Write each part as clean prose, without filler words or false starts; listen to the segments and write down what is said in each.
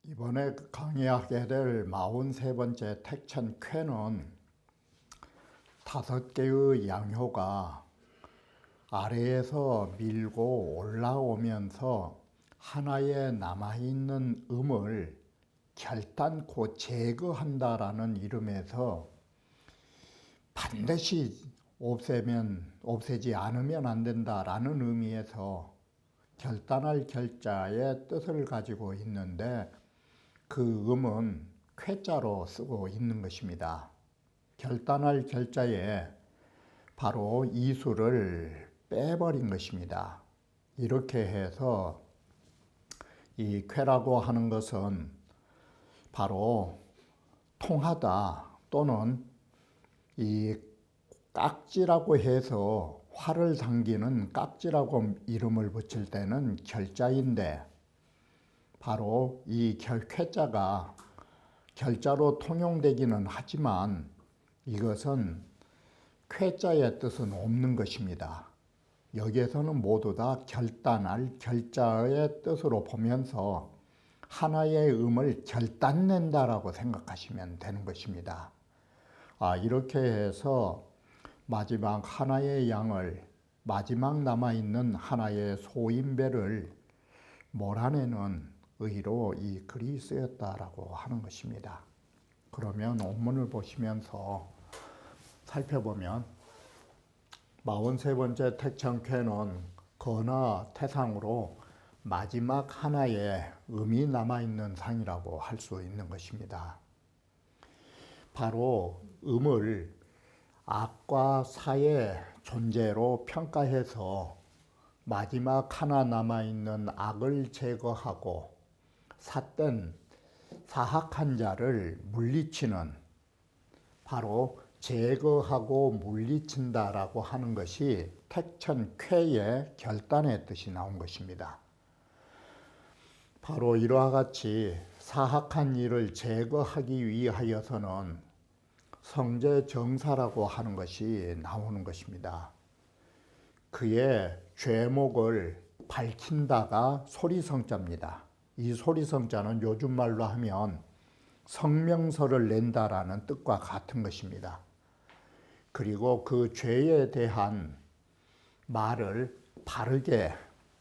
이번에 강의하게 될 43번째 택천쾌는 5개의 양효가 아래에서 밀고 올라오면서 하나에 남아있는 음을 결단코 제거한다라는 이름에서 반드시 없애지 않으면 안 된다라는 의미에서 결단할 결자의 뜻을 가지고 있는데 그 음은 쾌자로 쓰고 있는 것입니다. 결단할 결자에 바로 이수를 빼버린 것입니다. 이렇게 해서 이 쾌라고 하는 것은 바로 통하다 또는 이 깍지라고 해서 활을 당기는 깍지라고 이름을 붙일 때는 결자인데 바로 이 쾌자가 결자로 통용되기는 하지만 이것은 쾌자의 뜻은 없는 것입니다. 여기에서는 모두 다 결단할 결자의 뜻으로 보면서 하나의 음을 결단낸다라고 생각하시면 되는 것입니다. 이렇게 해서 마지막 하나의 양을 마지막 남아있는 하나의 소인배를 몰아내는 의로 이 글이 쓰였다라고 하는 것입니다. 그러면 원문을 보시면서 살펴보면 43번째 택천쾌는 거나 태상으로 마지막 하나의 음이 남아있는 상이라고 할 수 있는 것입니다. 바로 음을 악과 사의 존재로 평가해서 마지막 하나 남아있는 악을 제거하고 삿된 사악한 자를 물리치는 바로 제거하고 물리친다라고 하는 것이 택천쾌의 결단의 뜻이 나온 것입니다. 바로 이와 같이 사악한 일을 제거하기 위하여서는 성제정사라고 하는 것이 나오는 것입니다. 그의 죄목을 밝힌다가 소리성자입니다. 이 소리성자는 요즘 말로 하면 성명서를 낸다라는 뜻과 같은 것입니다. 그리고 그 죄에 대한 말을 바르게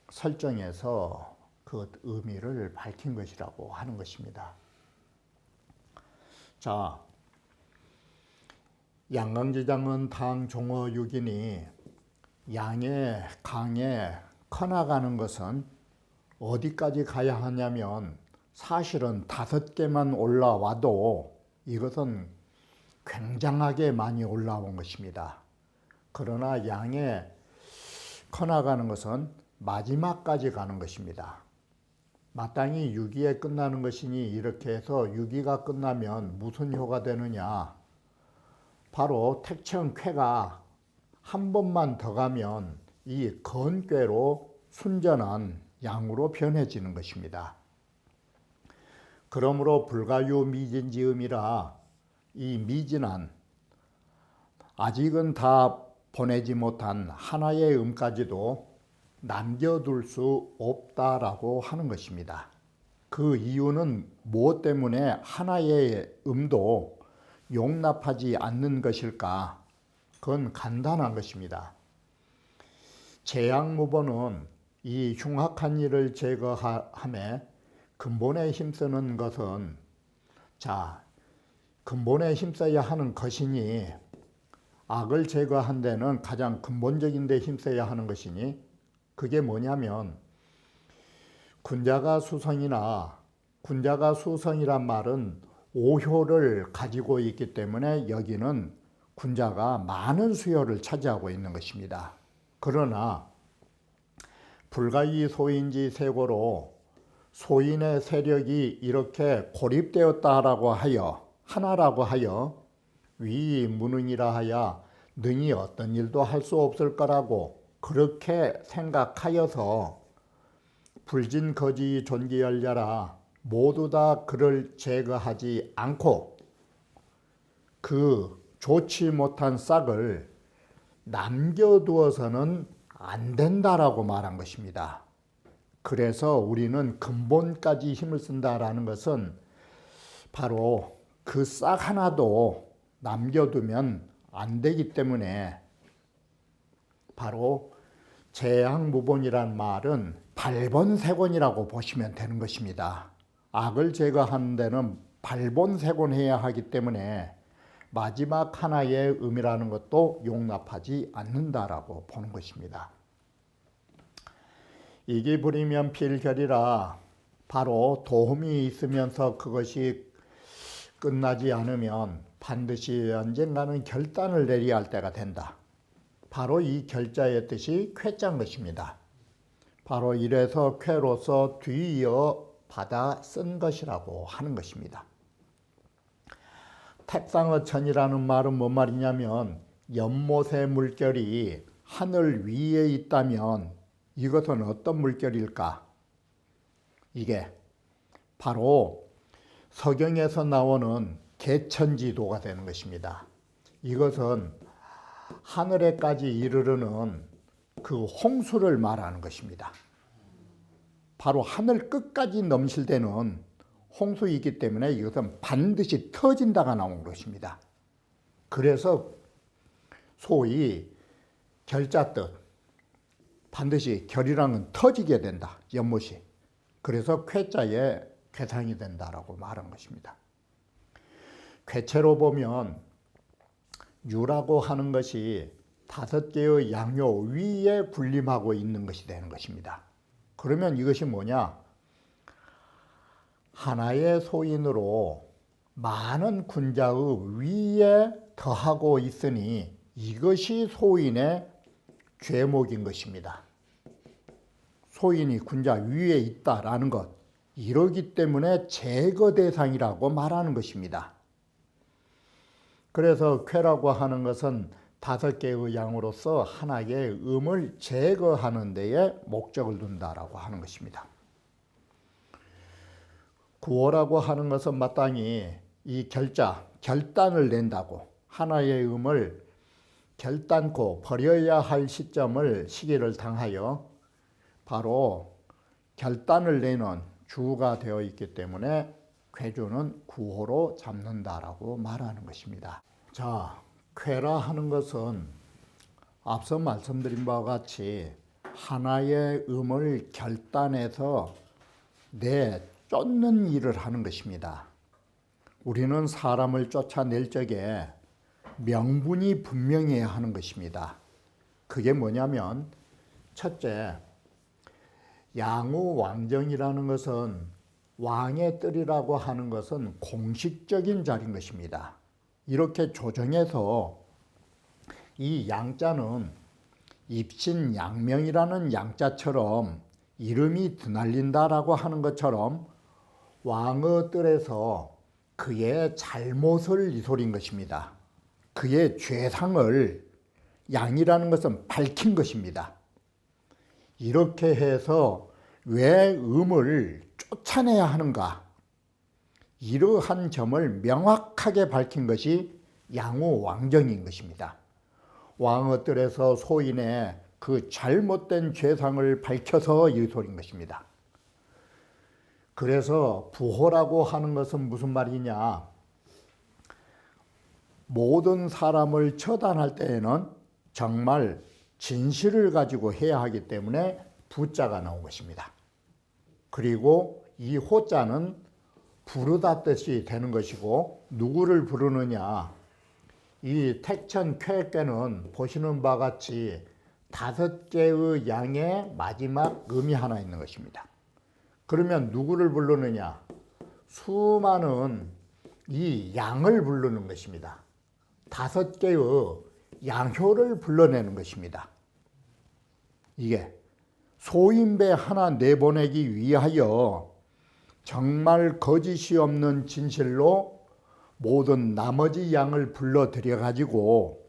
설정해서 그 의미를 밝힌 것이라고 하는 것입니다. 자, 양강지장은 당 종어 6이니 양의 강에 커나가는 것은 어디까지 가야 하냐면 사실은 5개만 올라와도 이것은 굉장하게 많이 올라온 것입니다. 그러나 양에 커나가는 것은 마지막까지 가는 것입니다. 마땅히 6위에 끝나는 것이니 이렇게 해서 6위가 끝나면 무슨 효가 되느냐? 바로 택천쾌가 한 번만 더 가면 이 건괴로 순전한 양으로 변해지는 것입니다. 그러므로 불가유 미진지음이라 이 미진한 아직은 다 보내지 못한 하나의 음까지도 남겨둘 수 없다라고 하는 것입니다. 그 이유는 무엇 때문에 하나의 음도 용납하지 않는 것일까? 그건 간단한 것입니다. 재앙무보는 이 흉악한 일을 제거함에 근본에 힘쓰는 것은 근본에 힘써야 하는 것이니 악을 제거한 데는 가장 근본적인 데 힘써야 하는 것이니 그게 뭐냐면 군자가 수성이란 말은 오효를 가지고 있기 때문에 여기는 군자가 많은 수요를 차지하고 있는 것입니다. 그러나 불가이 소인지 세고로 소인의 세력이 이렇게 고립되었다라고 하여 하나라고 하여 위 무능이라 하여 능히 어떤 일도 할 수 없을 거라고 그렇게 생각하여서 불진거지 존귀열자라 모두 다 그를 제거하지 않고 그 좋지 못한 싹을 남겨두어서는 안 된다라고 말한 것입니다. 그래서 우리는 근본까지 힘을 쓴다라는 것은 바로 그 싹 하나도 남겨두면 안 되기 때문에 바로 재앙무본이란 말은 발본색원이라고 보시면 되는 것입니다. 악을 제거하는 데는 발본색원해야 하기 때문에 마지막 하나의 의미라는 것도 용납하지 않는다라고 보는 것입니다. 이기 부리면 필결이라 바로 도움이 있으면서 그것이 끝나지 않으면 반드시 언젠가는 결단을 내려야 할 때가 된다. 바로 이 결자의 뜻이 쾌자인 것입니다. 바로 이래서 쾌로서 뒤이어 받아 쓴 것이라고 하는 것입니다. 택상어천이라는 말은 뭔 말이냐면 연못의 물결이 하늘 위에 있다면 이것은 어떤 물결일까? 이게 바로 서경에서 나오는 개천지도가 되는 것입니다. 이것은 하늘에까지 이르르는 그 홍수를 말하는 것입니다. 바로 하늘 끝까지 넘실대는 홍수이기 때문에 이것은 반드시 터진다가 나온 것입니다. 그래서 소위 결자뜻 반드시 결이랑은 터지게 된다. 연못이. 그래서 쾌자에 쾌상이 된다라고 말한 것입니다. 쾌체로 보면 유라고 하는 것이 5개의 양요 위에 군림하고 있는 것이 되는 것입니다. 그러면 이것이 뭐냐? 하나의 소인으로 많은 군자의 위에 더하고 있으니 이것이 소인의 죄목인 것입니다. 소인이 군자 위에 있다라는 것, 이러기 때문에 제거 대상이라고 말하는 것입니다. 그래서 쾌라고 하는 것은 5개의 양으로서 하나의 음을 제거하는 데에 목적을 둔다라고 하는 것입니다. 구호라고 하는 것은 마땅히 이 결단을 낸다고 하나의 음을 결단코 버려야 할 시기를 당하여 바로 결단을 내는 주가 되어 있기 때문에 쾌주는 구호로 잡는다라고 말하는 것입니다. 자, 쾌라 하는 것은 앞서 말씀드린 바와 같이 하나의 음을 결단해서 쫓는 일을 하는 것입니다. 우리는 사람을 쫓아낼 적에 명분이 분명해야 하는 것입니다. 그게 뭐냐면 첫째, 양우왕정이라는 것은 왕의 뜰이라고 하는 것은 공식적인 자리인 것입니다. 이렇게 조정해서 이 양자는 입신양명이라는 양자처럼 이름이 드날린다라고 하는 것처럼 왕의 뜰에서 그의 잘못을 이솔인 것입니다. 그의 죄상을 양이라는 것은 밝힌 것입니다. 이렇게 해서 왜 음을 쫓아내야 하는가? 이러한 점을 명확하게 밝힌 것이 양우왕정인 것입니다. 왕의 뜰에서 소인의 그 잘못된 죄상을 밝혀서 이솔인 것입니다. 그래서 부호라고 하는 것은 무슨 말이냐? 모든 사람을 처단할 때에는 정말 진실을 가지고 해야 하기 때문에 부자가 나온 것입니다. 그리고 이 호자는 부르다 뜻이 되는 것이고 누구를 부르느냐? 이 택천 쾌께는 보시는 바와 같이 5개의 양의 마지막 음이 하나 있는 것입니다. 그러면 누구를 부르느냐? 수많은 이 양을 부르는 것입니다. 5개의 양효를 불러내는 것입니다. 이게 소인배 하나 내보내기 위하여 정말 거짓이 없는 진실로 모든 나머지 양을 불러들여 가지고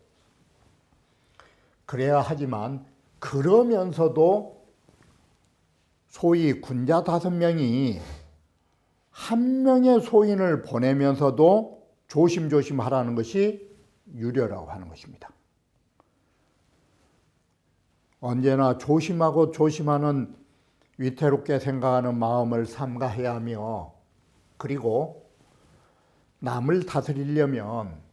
그래야 하지만 그러면서도 소위 군자 5명이 한 명의 소인을 보내면서도 조심조심 하라는 것이 유려라고 하는 것입니다. 언제나 조심하고 조심하는 위태롭게 생각하는 마음을 삼가해야 하며, 그리고 남을 다스리려면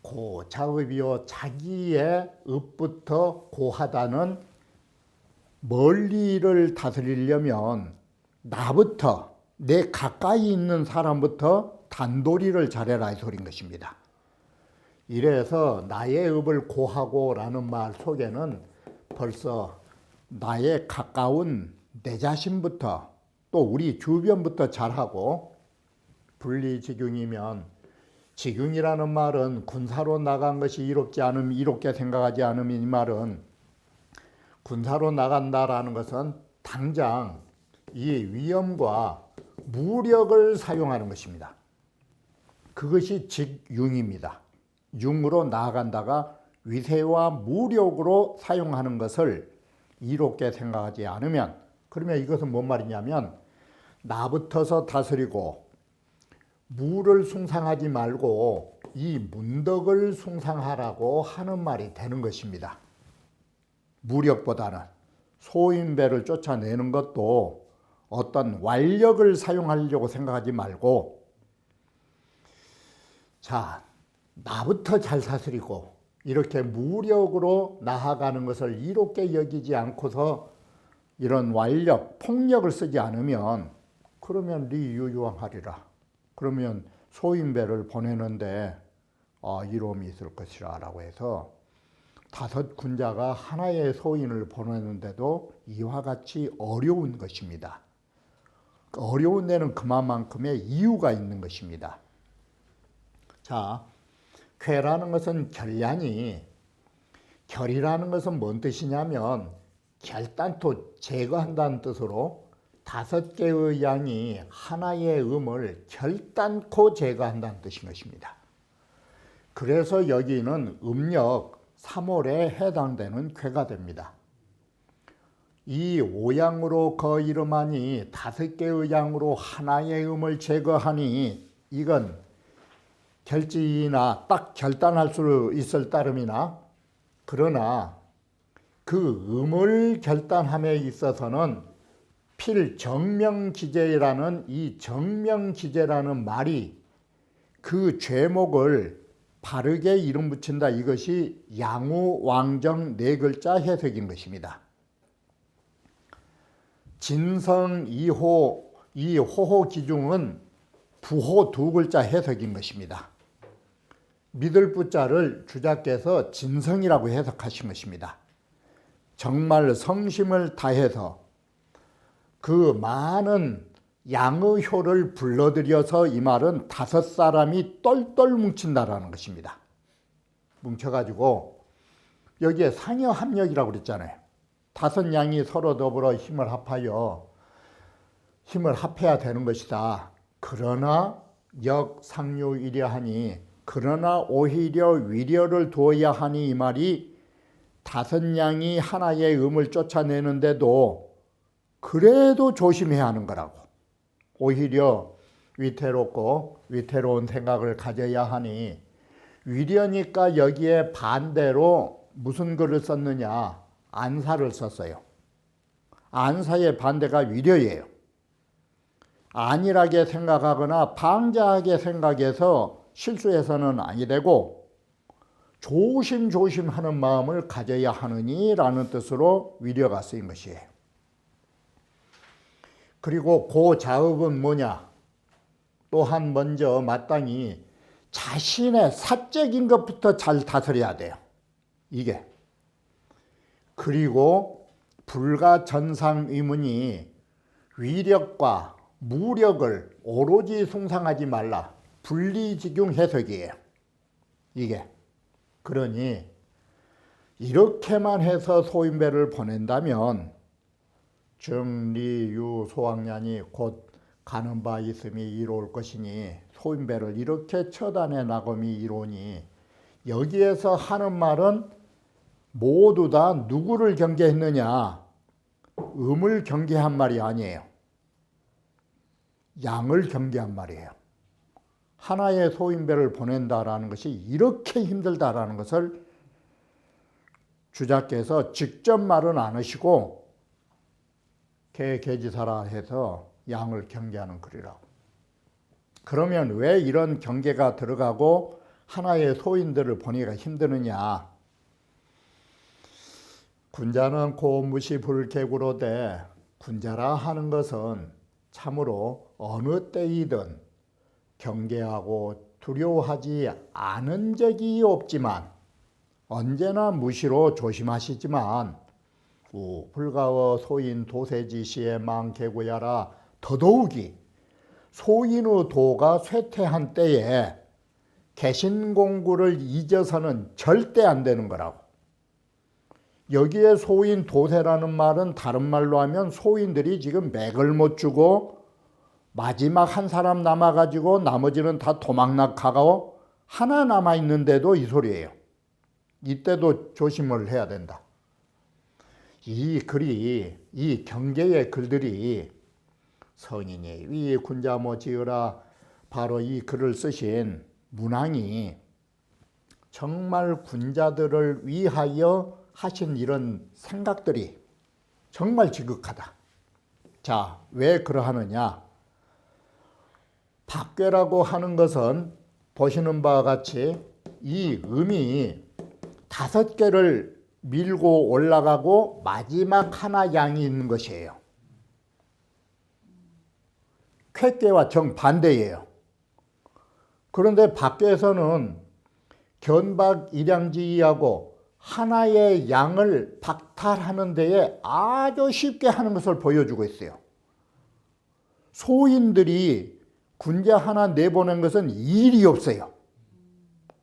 고자업이요 자기의 업부터 고하다는 멀리를 다스리려면 나부터, 내 가까이 있는 사람부터 단도리를 잘해라 이 소리인 것입니다. 이래서 나의 업을 고하고 라는 말 속에는 벌써 나의 가까운 내 자신부터 또 우리 주변부터 잘하고, 분리직용이면, 직용이라는 말은 군사로 나간 것이 이롭지 않음, 이롭게 생각하지 않음, 이 말은 군사로 나간다라는 것은 당장 이 위험과 무력을 사용하는 것입니다. 그것이 직융입니다. 융으로 나아간다가 위세와 무력으로 사용하는 것을 이롭게 생각하지 않으면, 그러면 이것은 뭔 말이냐면 나부터서 다스리고 무를 숭상하지 말고 이 문덕을 숭상하라고 하는 말이 되는 것입니다. 무력보다는 소인배를 쫓아내는 것도 어떤 완력을 사용하려고 생각하지 말고, 자, 나부터 잘 다스리고 이렇게 무력으로 나아가는 것을 이롭게 여기지 않고서 이런 완력, 폭력을 쓰지 않으면, 그러면 리유유왕하리라. 그러면 소인배를 보내는데 이로움이 있을 것이라 라고 해서 5 군자가 하나의 소인을 보내는데도 이와 같이 어려운 것입니다. 어려운 데는 그만큼의 이유가 있는 것입니다. 자, 쾌라는 것은 결량이, 결이라는 것은 뭔 뜻이냐면 결단토 제거한다는 뜻으로 5개의 양이 하나의 음을 결단코 제거한다는 뜻인 것입니다. 그래서 여기는 음력 3월에 해당되는 쾌가 됩니다. 이 5양으로 거이름하니 5개의 양으로 하나의 음을 제거하니, 이건 결지나 딱 결단할 수 있을 따름이나, 그러나 그 음을 결단함에 있어서는 필정명기재라는 이 정명기재라는 말이 그 죄목을 바르게 이름 붙인다, 이것이 양우왕정 4글자 해석인 것입니다. 진성 2호, 이 호호 기중은 부호 2글자 해석인 것입니다. 믿을 부자를 주자께서 진성이라고 해석하신 것입니다. 정말 성심을 다해서 그 많은 양의 효를 불러들여서, 이 말은 5사람이 똘똘 뭉친다라는 것입니다. 뭉쳐가지고 여기에 상여합력이라고 그랬잖아요. 5 양이 서로 더불어 힘을 합하여 힘을 합해야 되는 것이다. 그러나 역상류이려하니, 그러나 오히려 위려를 두어야 하니, 이 말이 5 양이 하나의 음을 쫓아내는데도 그래도 조심해야 하는 거라고. 오히려 위태롭고 위태로운 생각을 가져야 하니, 위려니까 여기에 반대로 무슨 글을 썼느냐, 안사를 썼어요. 안사의 반대가 위려예요. 안일하게 생각하거나 방자하게 생각해서 실수해서는 아니 되고 조심조심하는 마음을 가져야 하느니 라는 뜻으로 위려가 쓰인 것이에요. 그리고 고자업은 뭐냐? 또한 먼저 마땅히 자신의 사적인 것부터 잘 다스려야 돼요. 이게. 그리고 불가전상의문이 위력과 무력을 오로지 숭상하지 말라. 분리직용 해석이에요. 이게. 그러니 이렇게만 해서 소인배를 보낸다면 정리유 소왕년이 곧 가는 바 있음이 이로울 것이니, 소인배를 이렇게 처단해 나감이 이로니, 여기에서 하는 말은 모두 다 누구를 경계했느냐? 음을 경계한 말이 아니에요. 양을 경계한 말이에요. 하나의 소인배를 보낸다라는 것이 이렇게 힘들다라는 것을 주자께서 직접 말은 안 하시고 개지사라 해서 양을 경계하는 글이라고. 그러면 왜 이런 경계가 들어가고 하나의 소인들을 보내기가 힘드느냐? 군자는 고무시 불개구로되 군자라 하는 것은 참으로 어느 때이든 경계하고 두려워하지 않은 적이 없지만 언제나 무시로 조심하시지만 불가워 소인 도세지시의 망개구야라 더더욱이 소인의 도가 쇠퇴한 때에 개신공구를 잊어서는 절대 안 되는 거라고. 여기에 소인 도세라는 말은 다른 말로 하면 소인들이 지금 맥을 못 주고 마지막 한 사람 남아가지고 나머지는 다 도망나가고 하나 남아있는데도 이 소리예요. 이때도 조심을 해야 된다. 이 글이, 이 경계의 글들이 성인이 위 군자모 지으라 바로 이 글을 쓰신 문왕이 정말 군자들을 위하여 하신 이런 생각들이 정말 지극하다. 자, 왜 그러하느냐? 박괴라고 하는 것은 보시는 바와 같이 이 음이 5개를 밀고 올라가고 마지막 하나 양이 있는 것이에요. 쾌괴와 정반대예요. 그런데 박괴에서는 견박 일양지이하고 하나의 양을 박탈하는 데에 아주 쉽게 하는 것을 보여주고 있어요. 소인들이 군자 하나 내보낸 것은 일이 없어요.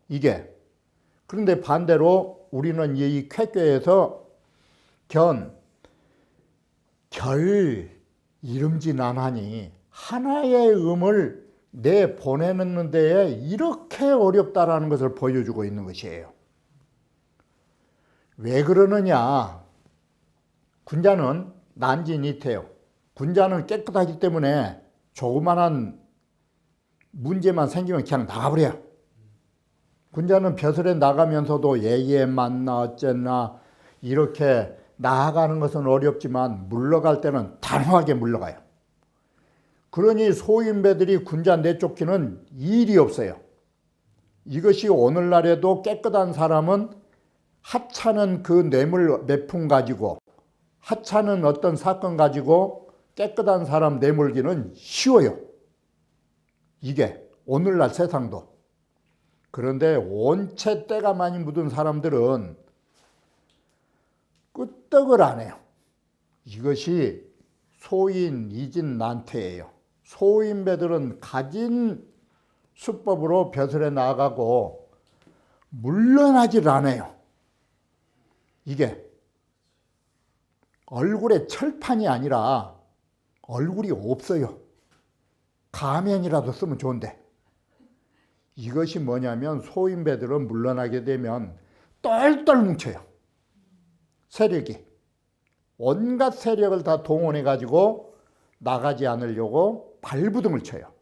이게. 그런데 반대로 우리는 이 쾌괴에서 결 이름지난하니 하나의 음을 내보내는 데에 이렇게 어렵다라는 것을 보여주고 있는 것이에요. 왜 그러느냐? 군자는 난진이태요. 군자는 깨끗하기 때문에 조그만한 문제만 생기면 그냥 나가버려요. 군자는 벼슬에 나가면서도 예예 맞나 어쨌나 이렇게 나아가는 것은 어렵지만 물러갈 때는 단호하게 물러가요. 그러니 소인배들이 군자 내쫓기는 일이 없어요. 이것이 오늘날에도 깨끗한 사람은 하찮은 그 뇌물 몇 푼 가지고 하찮은 어떤 사건 가지고 깨끗한 사람 내몰기는 쉬워요. 이게 오늘날 세상도. 그런데 온채 때가 많이 묻은 사람들은 끄떡을 안 해요. 이것이 소인 이진 난태예요. 소인배들은 가진 수법으로 벼슬에 나가고 물러나질 않아요. 이게 얼굴에 철판이 아니라 얼굴이 없어요. 가면이라도 쓰면 좋은데. 이것이 뭐냐면 소인배들은 물러나게 되면 똘똘 뭉쳐요. 세력이. 온갖 세력을 다 동원해 가지고 나가지 않으려고 발부둥을 쳐요.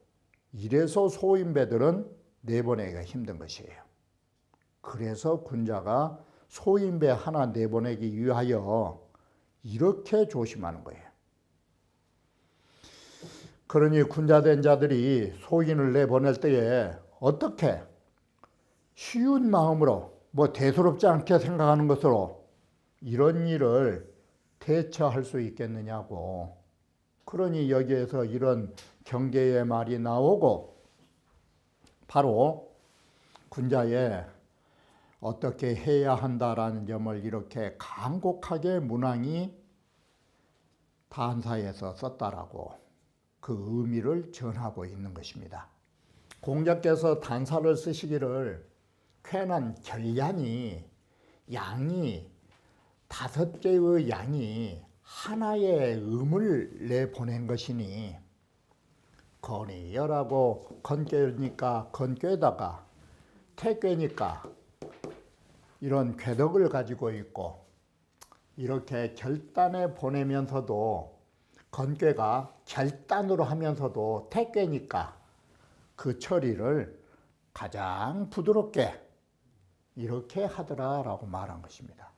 이래서 소인배들은 내보내기가 힘든 것이에요. 그래서 군자가 소인배 하나 내보내기 위하여 이렇게 조심하는 거예요. 그러니 군자된 자들이 소인을 내보낼 때에 어떻게 쉬운 마음으로 대수롭지 않게 생각하는 것으로 이런 일을 대처할 수 있겠느냐고. 그러니 여기에서 이런 경계의 말이 나오고 바로 군자에 어떻게 해야 한다라는 점을 이렇게 간곡하게 문왕이 단사에서 썼다라고 그 의미를 전하고 있는 것입니다. 공자께서 단사를 쓰시기를 쾌난 결량이 양이 5개의 양이 하나의 음을 내보낸 것이니 건이여라고 건괴니까 건괴다가 태괴니까 이런 궤덕을 가지고 있고 이렇게 결단에 보내면서도 건괴가 결단으로 하면서도 택괴니까 그 처리를 가장 부드럽게 이렇게 하더라라고 말한 것입니다.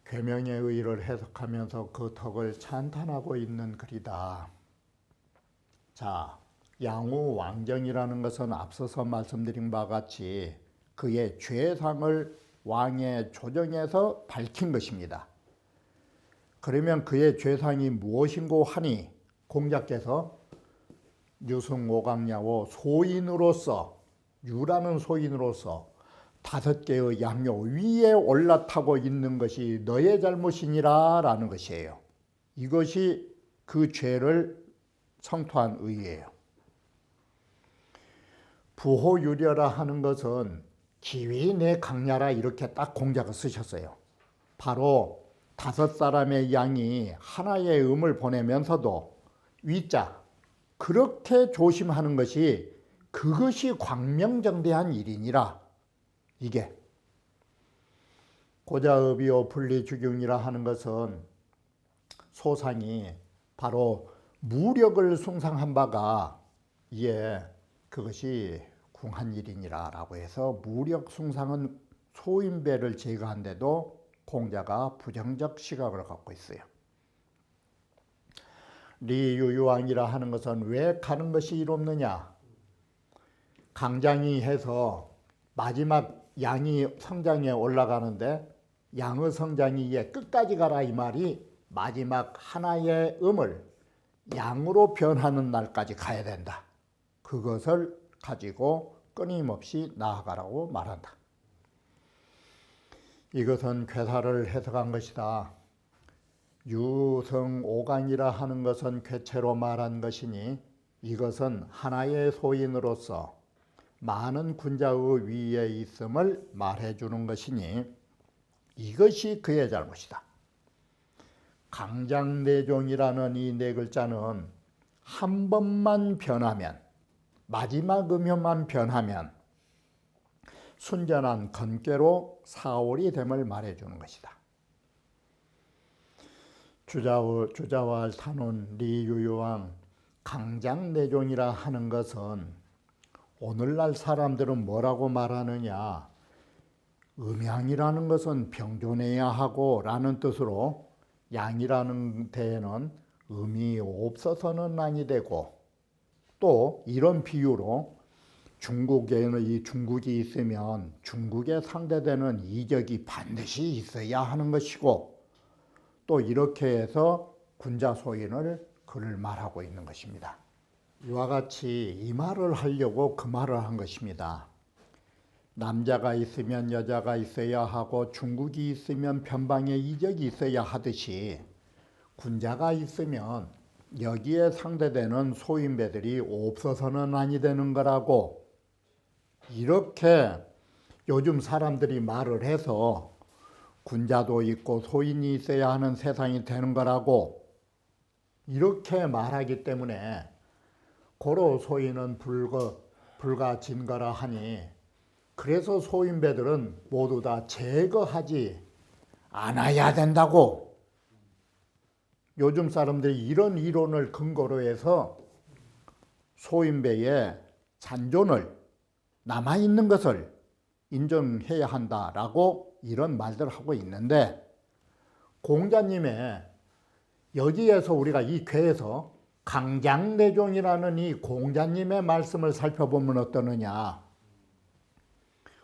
계명의 의의를 해석하면서 그 덕을 찬탄하고 있는 글이다. 자, 양우 왕정이라는 것은 앞서서 말씀드린 바와 같이 그의 죄상을 왕의 조정에서 밝힌 것입니다. 그러면 그의 죄상이 무엇인고 하니 공자께서 유승오강야오 소인으로서 유라는 소인으로서 5개의 양요 위에 올라타고 있는 것이 너의 잘못이니라 라는 것이에요. 이것이 그 죄를 성토한 의예요. 부호유려라 하는 것은 기위 내 강야라 이렇게 딱 공자가 쓰셨어요. 바로 5사람의 양이 하나의 음을 보내면서도 위자 그렇게 조심하는 것이 그것이 광명정대한 일이니라. 이게 고자업이요 분리주경이라 하는 것은 소상이 바로 무력을 숭상한 바가 이에 그것이 궁한 일이니라 라고 해서 무력 숭상은 소인배를 제거한데도 공자가 부정적 시각을 갖고 있어요. 리유유왕이라 하는 것은 왜 가는 것이 이롭느냐? 강장이 해서 마지막 양이 성장에 올라가는데 양의 성장이 이에 끝까지 가라 이 말이 마지막 하나의 음을 양으로 변하는 날까지 가야 된다. 그것을 가지고 끊임없이 나아가라고 말한다. 이것은 괴사를 해석한 것이다. 유성오강이라 하는 것은 괴체로 말한 것이니 이것은 하나의 소인으로서 많은 군자의 위에 있음을 말해주는 것이니 이것이 그의 잘못이다. 강장내종이라는 이 네 글자는 한 번만 변하면 마지막 음효만 변하면 순전한 건괴로 사월이 됨을 말해주는 것이다. 주자왈 탄원 리유유왕 강장내종이라 하는 것은 오늘날 사람들은 뭐라고 말하느냐? 음양이라는 것은 병존해야 하고 라는 뜻으로 양이라는 데에는 음이 없어서는 아니 되고 또 이런 비유로 중국에는 이 중국이 있으면 중국에 상대되는 이적이 반드시 있어야 하는 것이고 또 이렇게 해서 군자소인을 그를 말하고 있는 것입니다. 이와 같이 이 말을 하려고 그 말을 한 것입니다. 남자가 있으면 여자가 있어야 하고 중국이 있으면 편방에 이적이 있어야 하듯이 군자가 있으면 여기에 상대되는 소인배들이 없어서는 아니 되는 거라고 이렇게 요즘 사람들이 말을 해서 군자도 있고 소인이 있어야 하는 세상이 되는 거라고 이렇게 말하기 때문에 고로 소인은 불가 진거라 하니 그래서 소인배들은 모두 다 제거하지 않아야 된다고 요즘 사람들이 이런 이론을 근거로 해서 소인배의 잔존을 남아있는 것을 인정해야 한다라고 이런 말들을 하고 있는데 공자님의 여기에서 우리가 이 괴에서 강장내종이라는 이 공자님의 말씀을 살펴보면 어떠느냐.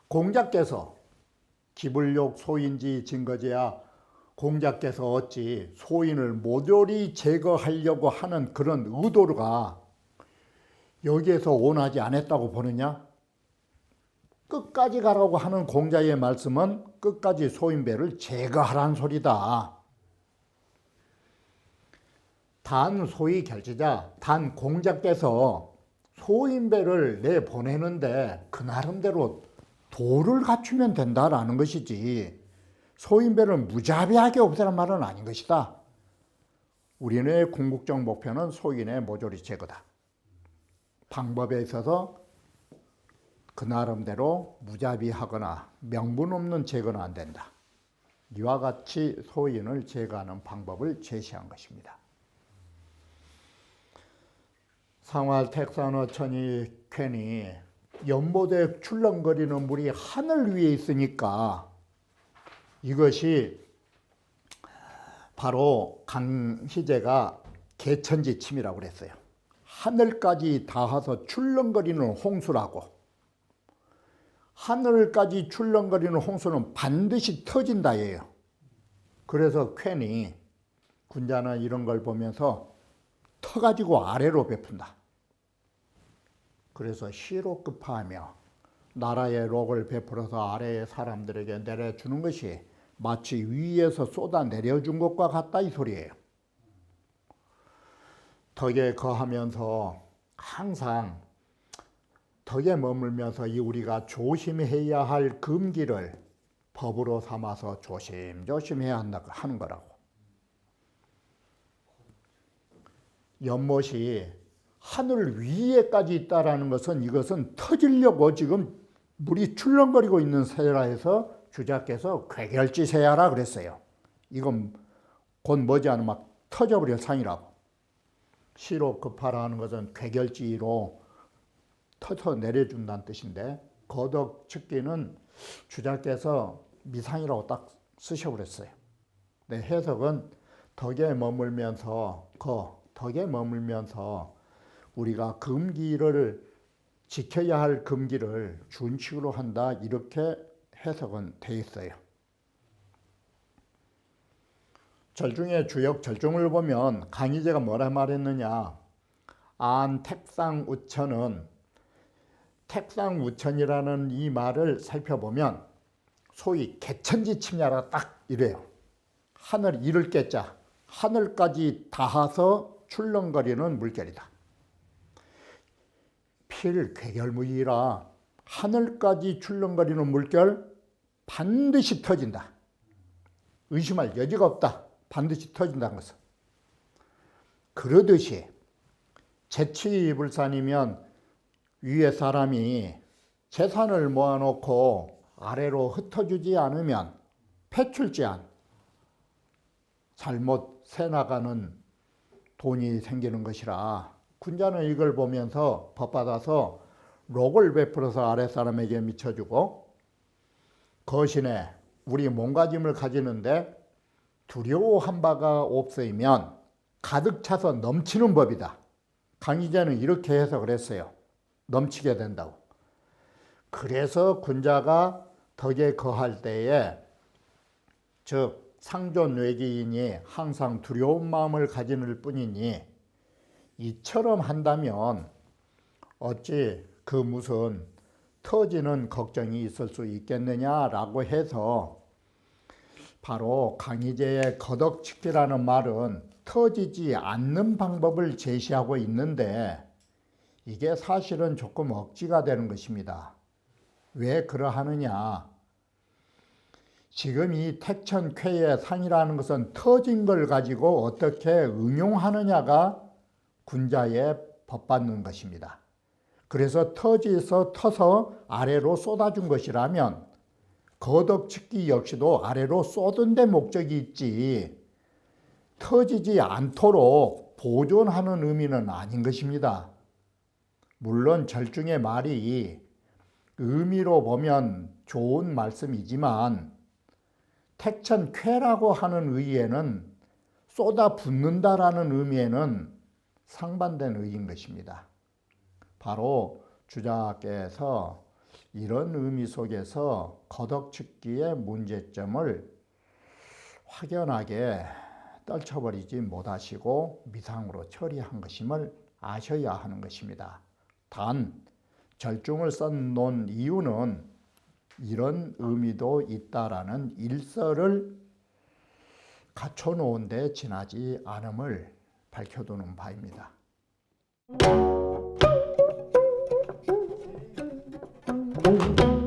공자께서 기불욕 소인지 증거제야 공자께서 어찌 소인을 모조리 제거하려고 하는 그런 의도가 여기에서 원하지 않았다고 보느냐? 끝까지 가라고 하는 공자의 말씀은 끝까지 소인배를 제거하라는 소리다. 단 소위 결제자, 단 공자께서 소인배를 내보내는데 그 나름대로 도를 갖추면 된다라는 것이지 소인배를 무자비하게 없애란 말은 아닌 것이다. 우리의 궁극적 목표는 소인의 모조리 제거다. 방법에 있어서 그 나름대로 무자비하거나 명분 없는 제거는 안 된다. 이와 같이 소인을 제거하는 방법을 제시한 것입니다. 상활 택산어천이 괜히 연못에 출렁거리는 물이 하늘 위에 있으니까 이것이 바로 강희제가 개천지침이라고 그랬어요. 하늘까지 닿아서 출렁거리는 홍수라고. 하늘까지 출렁거리는 홍수는 반드시 터진다예요. 그래서 괜히 군자는 이런 걸 보면서 터가지고 아래로 베푼다. 그래서 시로급하며 나라의 록을 베풀어서 아래의 사람들에게 내려주는 것이 마치 위에서 쏟아 내려준 것과 같다 이 소리예요. 덕에 거하면서 항상 덕에 머물면서 이 우리가 조심해야 할 금기를 법으로 삼아서 조심조심해야 하는 거라고. 연못이 하늘 위에까지 있다라는 것은 이것은 터지려고 지금 물이 출렁거리고 있는 새라 해서 주자께서 괴결지새야라 그랬어요. 이건 곧 머지않으면 막 터져버릴 상이라고. 시로 급하라는 것은 괴결지로 터져 내려준다는 뜻인데 거덕측기는 주자께서 미상이라고 딱 쓰셔버렸어요. 네, 해석은 덕에 머물면서 덕에 머물면서 우리가 금기를 지켜야 할 금기를 준칙으로 한다 이렇게 해석은 돼 있어요. 절중의 주역 절중을 보면 강희제가 뭐라 말했느냐. 안택상우천은 택상우천이라는 이 말을 살펴보면 소위 개천지침야라 딱 이래요. 하늘 이를 깨자 하늘까지 닿아서 출렁거리는 물결이다. 필괴결무이라 하늘까지 출렁거리는 물결 반드시 터진다. 의심할 여지가 없다. 반드시 터진다는 것은. 그러듯이 재치불산이면 위에 사람이 재산을 모아놓고 아래로 흩어주지 않으면 패출제한 잘못 새나가는 돈이 생기는 것이라 군자는 이걸 보면서 법받아서 록을 베풀어서 아랫사람에게 미쳐주고 거신에 우리 몸가짐을 가지는데 두려워한 바가 없으면 가득 차서 넘치는 법이다. 강희제는 이렇게 해석을 했어요. 넘치게 된다고. 그래서 군자가 덕에 거할 때에 즉 상존 외계인이 항상 두려운 마음을 가지는 뿐이니 이처럼 한다면 어찌 그 무슨 터지는 걱정이 있을 수 있겠느냐라고 해서 바로 강희제의 거덕측기라는 말은 터지지 않는 방법을 제시하고 있는데 이게 사실은 조금 억지가 되는 것입니다. 왜 그러하느냐. 지금 이 택천쾌의 상이라는 것은 터진 걸 가지고 어떻게 응용하느냐가 군자의 법받는 것입니다. 그래서 터서 아래로 쏟아준 것이라면 거덕측기 역시도 아래로 쏟은 데 목적이 있지 터지지 않도록 보존하는 의미는 아닌 것입니다. 물론 절중의 말이 의미로 보면 좋은 말씀이지만 택천쾌라고 하는 의의에는 쏟아붓는다라는 의미에는 상반된 의의인 것입니다. 바로 주자께서 이런 의미 속에서 거덕측기의 문제점을 확연하게 떨쳐버리지 못하시고 미상으로 처리한 것임을 아셔야 하는 것입니다. 단 절중을 써놓은 이유는 이런 의미도 있다라는 일설을 갖춰놓은 데 지나지 않음을 밝혀두는 바입니다. Thank you.